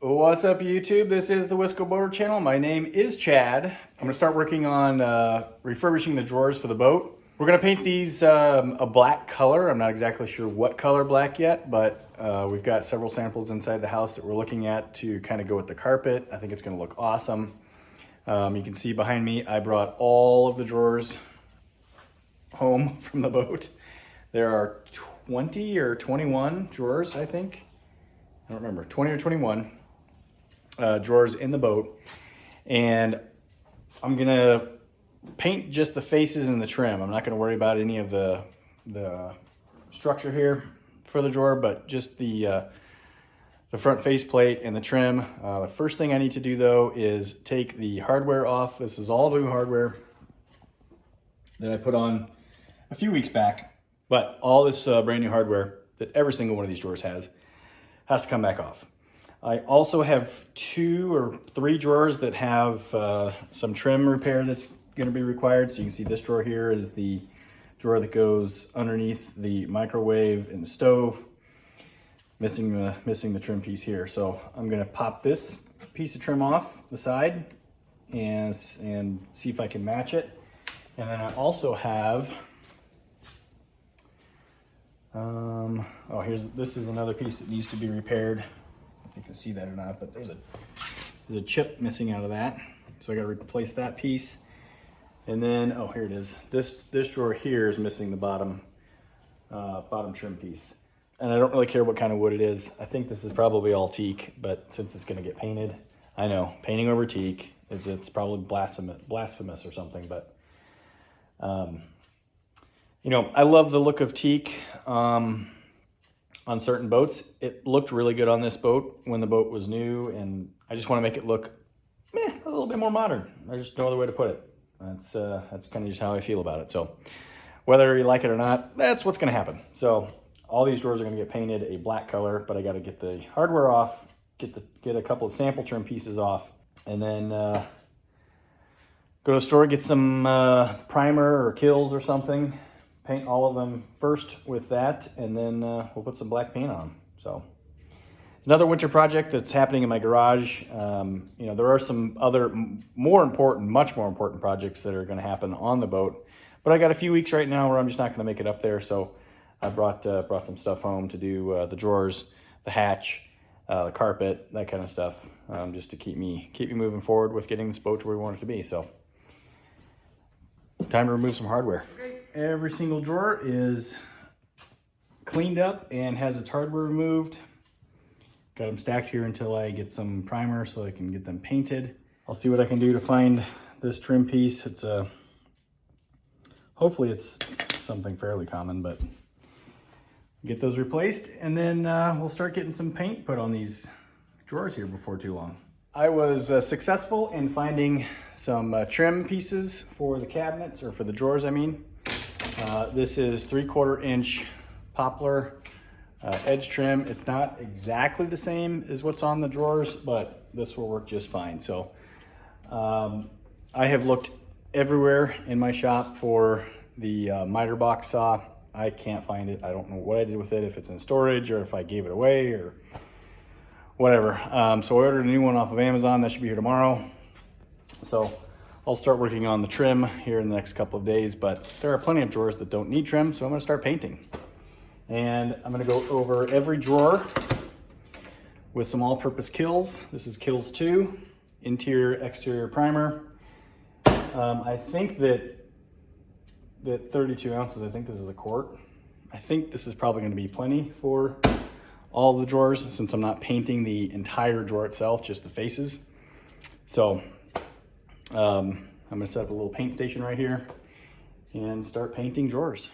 What's up, YouTube? This is the Wisco Boater channel. My name is Chad. I'm gonna start working on refurbishing the drawers for the boat. We're gonna paint these a black color. I'm not exactly sure what color black yet, but we've got several samples inside the house that we're looking at to kind of go with the carpet. I think it's gonna look awesome. You can see behind me, I brought all of the drawers home from the boat. There are 20 or 21 drawers, I think. I don't remember, 20 or 21 drawers in the boat. And I'm gonna paint just the faces and the trim. I'm not gonna worry about any of the structure here for the drawer, but just the front face plate and the trim. The first thing I need to do though is take the hardware off. This is all new hardware that I put on a few weeks back, but all this brand new hardware that every single one of these drawers has to come back off. I also have 2 or 3 drawers that have some trim repair that's going to be required. So you can see this drawer here is the drawer that goes underneath the microwave and the stove, missing the trim piece here. So I'm going to pop this piece of trim off the side and see if I can match it. And then I also have this is another piece that needs to be repaired. If you can see that or not, but there's a chip missing out of that. So I got to replace that piece. And then, oh, here it is. This drawer here is missing the bottom trim piece. And I don't really care what kind of wood it is. I think this is probably all teak, but since it's going to get painted, I know, painting over teak, it's probably blasphemous or something, but you know, I love the look of teak on certain boats. It looked really good on this boat when the boat was new, and I just want to make it look a little bit more modern. There's just no other way to put it. That's kind of just how I feel about it. So whether you like it or not, that's what's going to happen. So all these drawers are going to get painted a black color, but I got to get the hardware off, get a couple of sample trim pieces off, and then go to the store, get some primer or Kills or something. Paint all of them first with that, and then we'll put some black paint on them. So it's another winter project that's happening in my garage. You know, there are some other much more important projects that are going to happen on the boat, but I got a few weeks right now where I'm just not going to make it up there. So I brought some stuff home to do the drawers, the hatch, the carpet, that kind of stuff, just to keep me moving forward with getting this boat to where we want it to be. So time to remove some hardware. Every single drawer is cleaned up and has its hardware removed. Got them stacked here until I get some primer so I can get them painted. I'll see what I can do to find this trim piece. It's hopefully it's something fairly common, but get those replaced, and then we'll start getting some paint put on these drawers here before too long. I was successful in finding some trim pieces for the cabinets, or for the drawers, I mean. This is 3/4 inch poplar edge trim. It's not exactly the same as what's on the drawers, but this will work just fine. So I have looked everywhere in my shop for the miter box saw. I can't find it. I don't know what I did with it, if it's in storage or if I gave it away or whatever. So I ordered a new one off of Amazon. That should be here tomorrow. So I'll start working on the trim here in the next couple of days, but there are plenty of drawers that don't need trim, so I'm gonna start painting. And I'm gonna go over every drawer with some all-purpose Kills. This is Kills 2, interior, exterior primer. I think that 32 ounces, I think this is a quart. I think this is probably gonna be plenty for all the drawers, since I'm not painting the entire drawer itself, just the faces. So I'm gonna set up a little paint station right here and start painting drawers.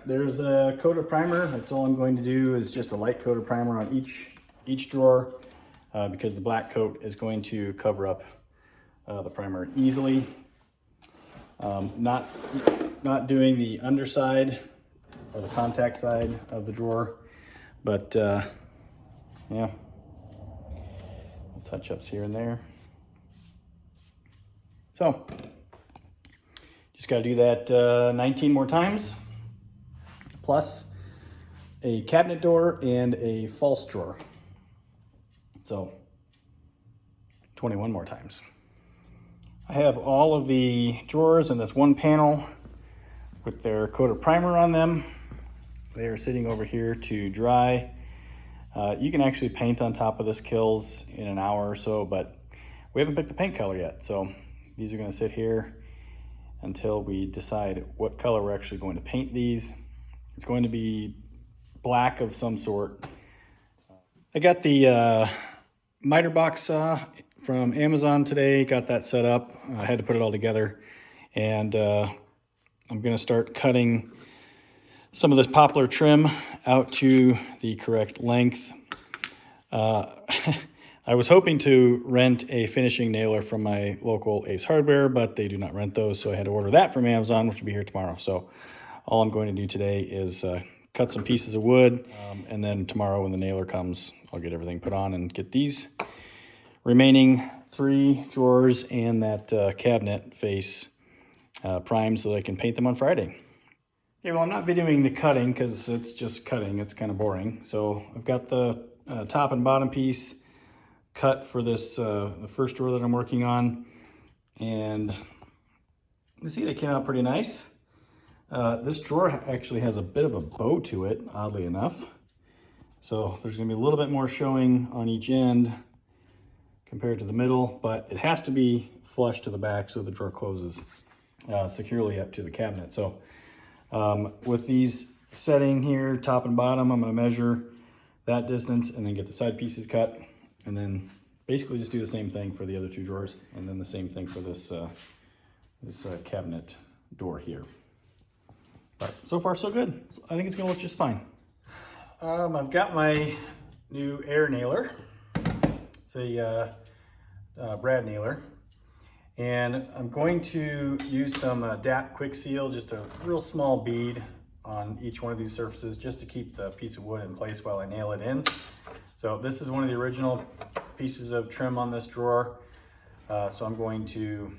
there's a coat of primer. That's all I'm going to do, is just a light coat of primer on each drawer, because the black coat is going to cover up the primer easily. Not doing the underside or the contact side of the drawer, but yeah, touch-ups here and there. So just got to do that 19 more times, plus a cabinet door and a false drawer. So 21 more times. I have all of the drawers in this one panel with their coat of primer on them. They are sitting over here to dry. You can actually paint on top of this Kills in an hour or so, but we haven't picked the paint color yet. So these are going to sit here until we decide what color we're actually going to paint these. It's going to be black of some sort. I got the miter box saw from Amazon today, got that set up. I had to put it all together, and I'm going to start cutting some of this poplar trim out to the correct length. I was hoping to rent a finishing nailer from my local Ace Hardware, but they do not rent those, so I had to order that from Amazon, which will be here tomorrow. So all I'm going to do today is cut some pieces of wood, and then tomorrow when the nailer comes, I'll get everything put on and get these remaining 3 drawers and that cabinet face primed so that I can paint them on Friday. Okay, well, I'm not videoing the cutting because it's just cutting. It's kind of boring. So I've got the top and bottom piece cut for this, the first drawer that I'm working on. And you see they came out pretty nice. This drawer actually has a bit of a bow to it, oddly enough. So there's gonna be a little bit more showing on each end compared to the middle, but it has to be flush to the back so the drawer closes securely up to the cabinet. So with these setting here, top and bottom, I'm gonna measure that distance and then get the side pieces cut, and then basically just do the same thing for the other 2 drawers, and then the same thing for this, cabinet door here. But so far so good. I think it's gonna look just fine. I've got my new air nailer. It's a brad nailer. And I'm going to use some DAP Quick Seal, just a real small bead on each one of these surfaces, just to keep the piece of wood in place while I nail it in. So this is one of the original pieces of trim on this drawer. So I'm going to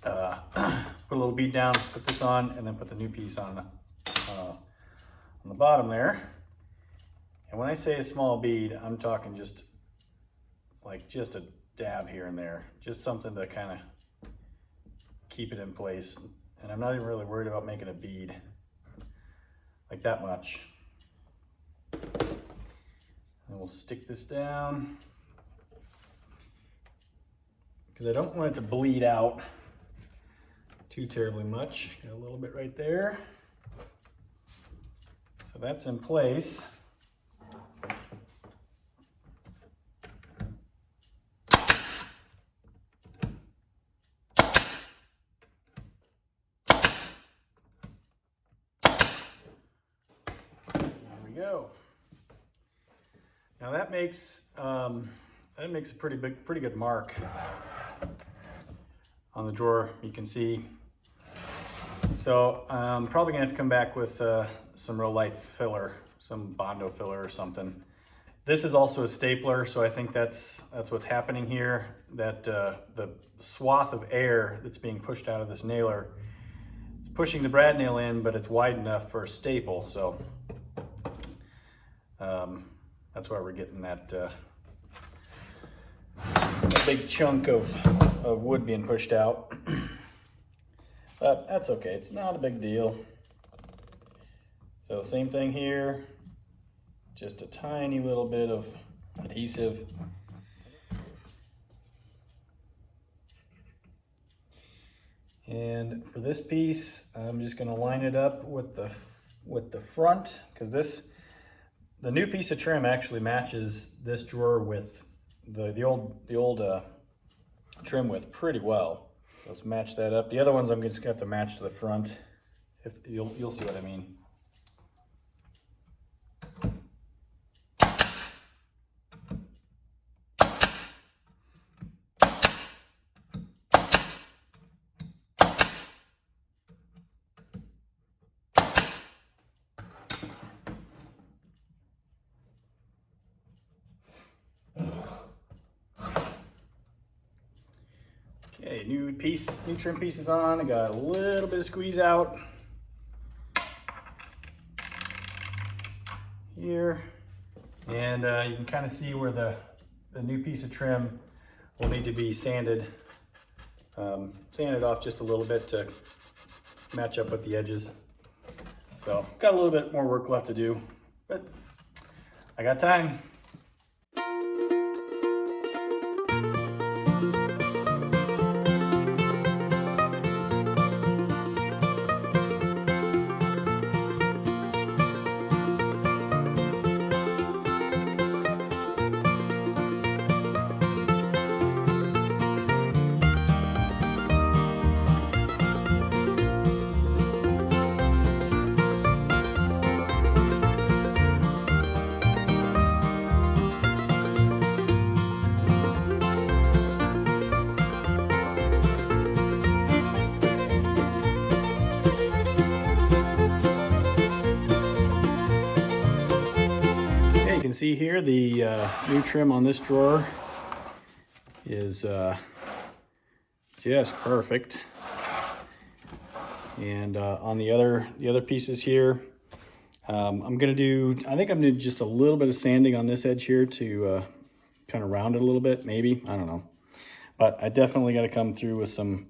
put a little bead down, put this on, and then put the new piece on the bottom there. And when I say a small bead, I'm talking just a dab here and there, just something to kind of keep it in place. And I'm not even really worried about making a bead like that much. And we'll stick this down because I don't want it to bleed out too terribly much. Got a little bit right there. So that's in place. Go. Now that makes a pretty good mark on the drawer. You can see. So I'm probably gonna have to come back with some real light filler, some Bondo filler or something. This is also a stapler, so I think that's what's happening here. That the swath of air that's being pushed out of this nailer is pushing the brad nail in, but it's wide enough for a staple. So. That's why we're getting that big chunk of wood being pushed out. But that's okay, it's not a big deal. So same thing here, just a tiny little bit of adhesive. And for this piece, I'm just gonna line it up with the front, because the new piece of trim actually matches this drawer with the old trim width pretty well. Let's match that up. The other ones I'm just gonna have to match to the front. If you'll see what I mean. Okay, new trim pieces on. I got a little bit of squeeze out here. And you can kind of see where the new piece of trim will need to be sanded. Sanded off just a little bit to match up with the edges. So got a little bit more work left to do, but I got time. You can see here the new trim on this drawer is just perfect, and on the other pieces here, I think I'm gonna do just a little bit of sanding on this edge here to kind of round it a little bit, maybe, I don't know, but I definitely got to come through with some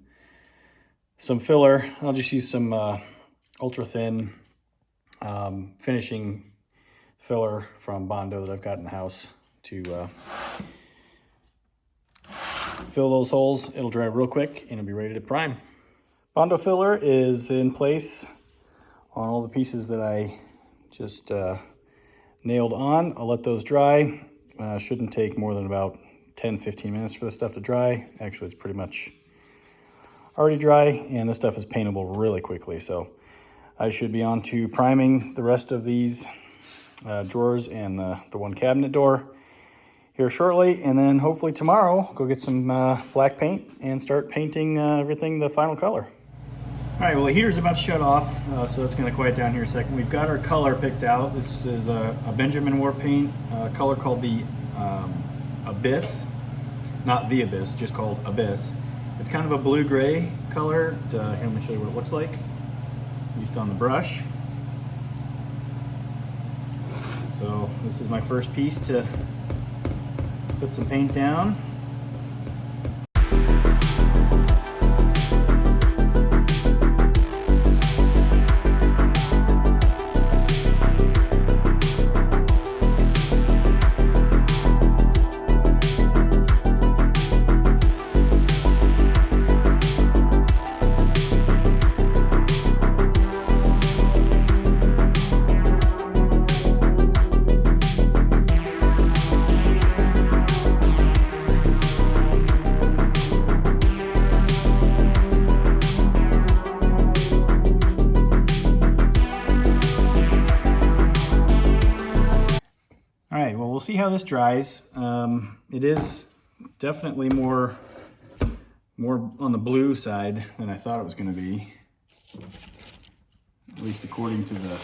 filler. I'll just use some ultra thin finishing filler from Bondo that I've got in the house to fill those holes. It'll dry real quick and it'll be ready to prime. Bondo filler is in place on all the pieces that I just nailed on. I'll let those dry. Shouldn't take more than about 10-15 minutes for this stuff to dry. Actually, it's pretty much already dry, and this stuff is paintable really quickly. So I should be on to priming the rest of these drawers and the one cabinet door here shortly, and then hopefully tomorrow go get some black paint and start painting everything the final color. All right, well, the heater's about to shut off, so that's going to quiet down here a second. We've got our color picked out. This is a Benjamin War paint color called the Abyss, not the Abyss, just called Abyss. It's kind of a blue-gray color. Here, let me show you what it looks like, at least on the brush. So this is my first piece to put some paint down. We'll see how this dries. It is definitely more on the blue side than I thought it was going to be, at least according to the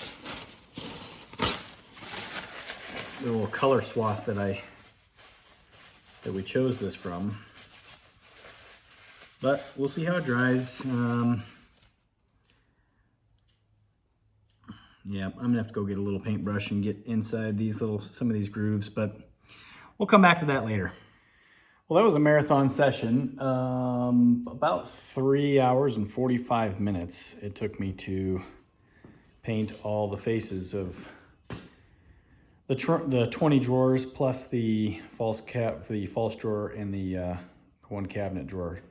little color swath that we chose this from. But we'll see how it dries. Yeah, I'm gonna have to go get a little paintbrush and get inside some of these grooves, but we'll come back to that later. Well, that was a marathon session. About 3 hours and 45 minutes it took me to paint all the faces of the 20 drawers, plus the false drawer and the one cabinet door.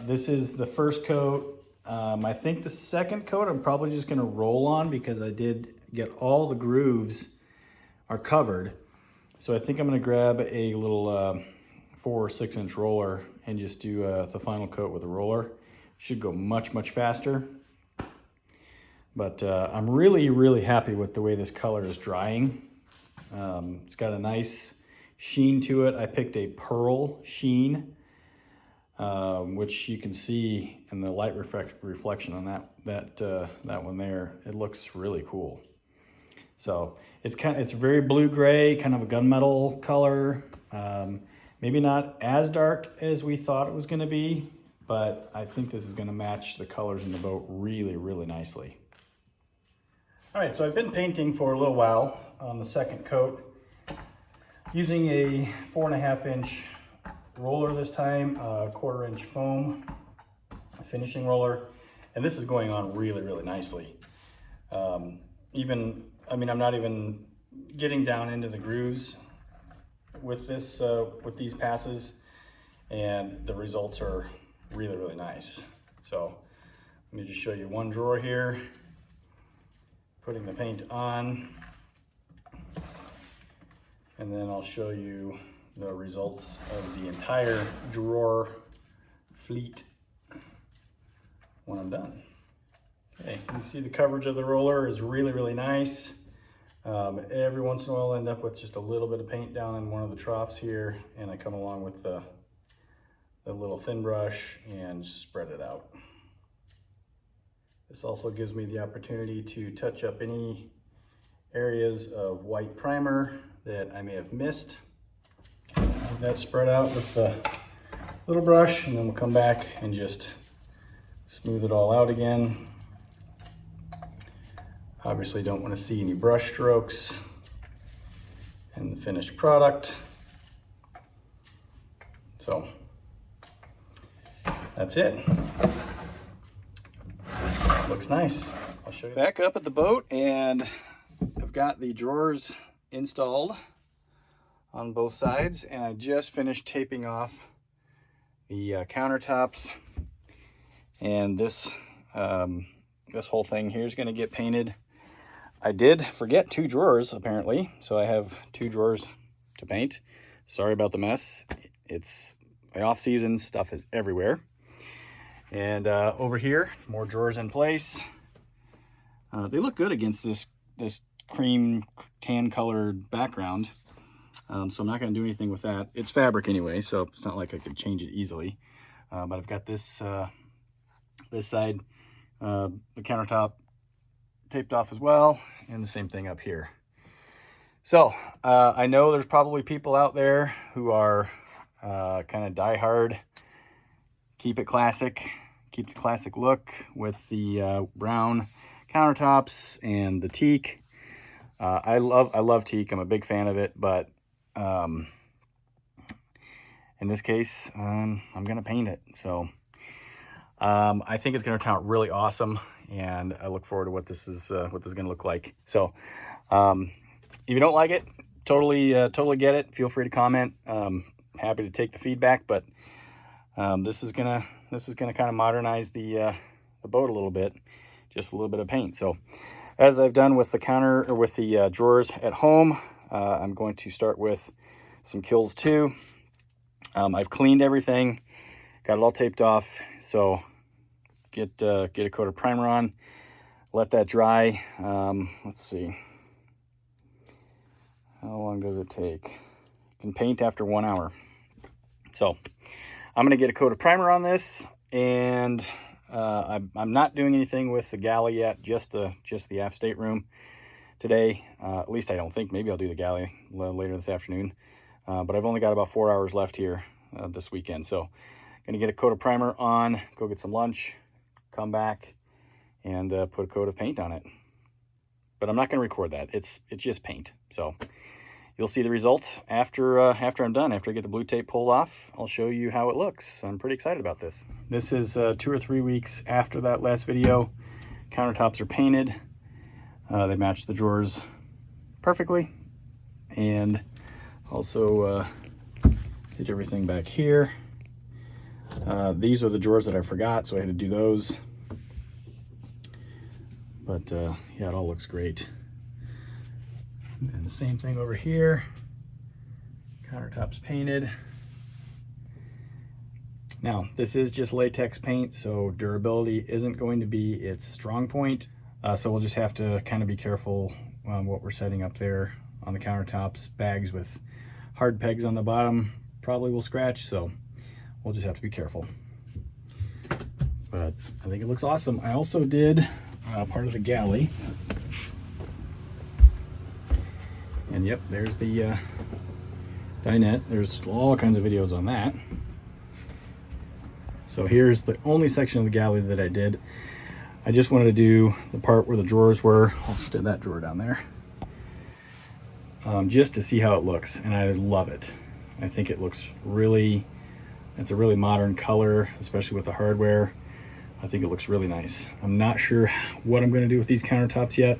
This is the first coat. I think the second coat I'm probably just gonna roll on, because I did get all the grooves are covered. So I think I'm gonna grab a little 4 or 6 inch roller and just do the final coat with a roller. Should go much faster. But I'm really happy with the way this color is drying. It's got a nice sheen to it. I picked a pearl sheen, which you can see in the light reflection on that one there. It looks really cool. So it's very blue-gray, kind of a gunmetal color. Maybe not as dark as we thought it was gonna be, but I think this is gonna match the colors in the boat really, really nicely. All right, so I've been painting for a little while on the second coat using a 4.5 inch roller this time, a 1/4 inch foam finishing roller, and this is going on really, really nicely. I'm not even getting down into the grooves with this, with these passes, and the results are really, really nice. So let me just show you one drawer here, putting the paint on, and then I'll show you the results of the entire drawer fleet when I'm done. Okay, you can see the coverage of the roller is really, really nice. Every once in a while I end up with just a little bit of paint down in one of the troughs here, and I come along with the little thin brush and spread it out. This also gives me the opportunity to touch up any areas of white primer that I may have missed. Get that spread out with the little brush, and then we'll come back and just smooth it all out again. Obviously don't want to see any brush strokes in the finished product. So that's it. Looks nice. I'll show you. Back up at the boat, and I've got the drawers installed on both sides, and I just finished taping off the countertops, and this whole thing here is going to get painted. I did forget 2 drawers apparently, so I have 2 drawers to paint. Sorry about the mess. It's my off season, stuff is everywhere. And over here, more drawers in place. They look good against this cream tan colored background. So I'm not going to do anything with that. It's fabric anyway, so it's not like I could change it easily. But I've got this this side, the countertop taped off as well, and the same thing up here. So I know there's probably people out there who are kind of diehard, keep it classic, keep the classic look with the brown countertops and the teak. I love teak. I'm a big fan of it, but in this case, I'm gonna paint it. So I think it's gonna turn out really awesome, and I look forward to what this is gonna look like. So if you don't like it, totally get it. Feel free to comment. Happy to take the feedback, but this is gonna kind of modernize the boat a little bit, just a little bit of paint. So as I've done with the drawers at home, I'm going to start with some kills too. I've cleaned everything, got it all taped off. So get a coat of primer on, let that dry. Let's see, how long does it take? You can paint after 1 hour. So I'm gonna get a coat of primer on this, and I'm not doing anything with the galley yet, just the aft stateroom today. At least I don't think. Maybe I'll do the galley later this afternoon. But I've only got about 4 hours left here this weekend. So gonna get a coat of primer on, go get some lunch, come back, and put a coat of paint on it. But I'm not gonna record that. It's just paint. So you'll see the result after I'm done. After I get the blue tape pulled off, I'll show you how it looks. I'm pretty excited about this. This is 2 or 3 weeks after that last video. Countertops are painted. They match the drawers perfectly. And also did everything back here. These are the drawers that I forgot, so I had to do those. But yeah, it all looks great. And the same thing over here. Countertops painted. Now, this is just latex paint, so durability isn't going to be its strong point. So we'll just have to kind of be careful what we're setting up there on the countertops. Bags with hard pegs on the bottom probably will scratch, so we'll just have to be careful. But I think it looks awesome. I also did part of the galley. And yep, there's the dinette. There's all kinds of videos on that. So here's the only section of the galley that I did. I just wanted to do the part where the drawers were. I'll stick that drawer down there. Just to see how it looks, and I love it. I think it looks really, it's a really modern color, especially with the hardware. I think it looks really nice. I'm not sure what I'm going to do with these countertops yet.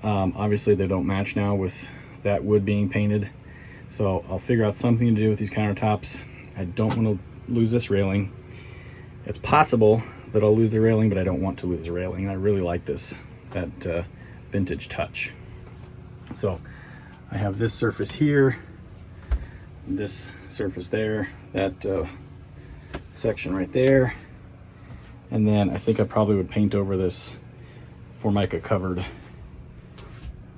Obviously they don't match now with that wood being painted, so I'll figure out something to do with these countertops. I don't want to lose this railing. It's possible that I'll lose the railing, but I don't want to lose the railing. I really like that vintage touch. So I have this surface here, this surface there, that section right there, and then I think I probably would paint over this Formica covered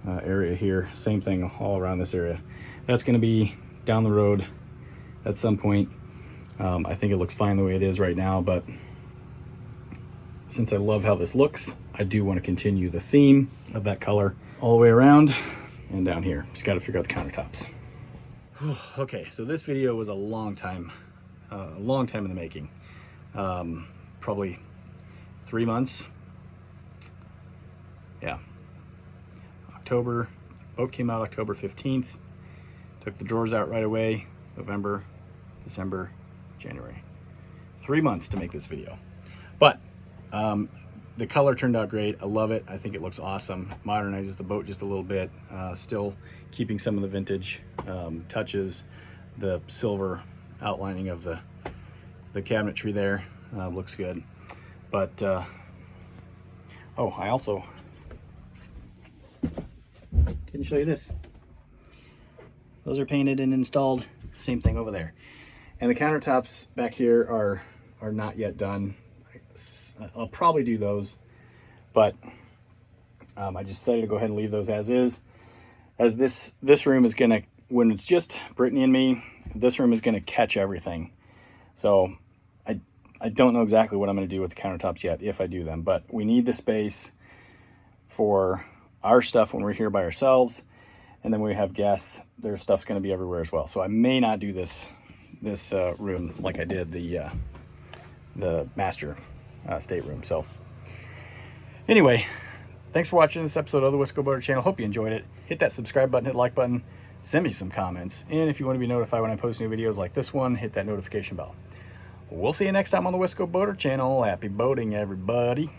area here. Same thing all around this area. That's going to be down the road at some point. I think it looks fine the way it is right now, but since I love how this looks, I do want to continue the theme of that color all the way around and down here. Just got to figure out the countertops. Okay, so this video was a long time in the making. Probably 3 months. Yeah. October, boat came out October 15th. Took the drawers out right away. November, December, January. 3 months to make this video. But the color turned out great. I love it. I think it looks awesome. Modernizes the boat just a little bit. Still keeping some of the vintage touches. The silver outlining of the cabinetry there looks good. But oh, I also didn't show you this. Those are painted and installed. Same thing over there. And the countertops back here are not yet done. I'll probably do those, but I just decided to go ahead and leave those as is. As this room is gonna, when it's just Brittany and me, this room is gonna catch everything. So I don't know exactly what I'm gonna do with the countertops yet, if I do them, but we need the space for our stuff when we're here by ourselves. And then when we have guests, their stuff's gonna be everywhere as well. So I may not do this room like I did the master stateroom. So anyway, thanks for watching this episode of the Wisco Boater channel. Hope you enjoyed it. Hit that subscribe button, hit the like button, send me some comments, and if you want to be notified when I post new videos like this one, hit that notification bell. We'll see you next time on the Wisco Boater channel. Happy boating, everybody.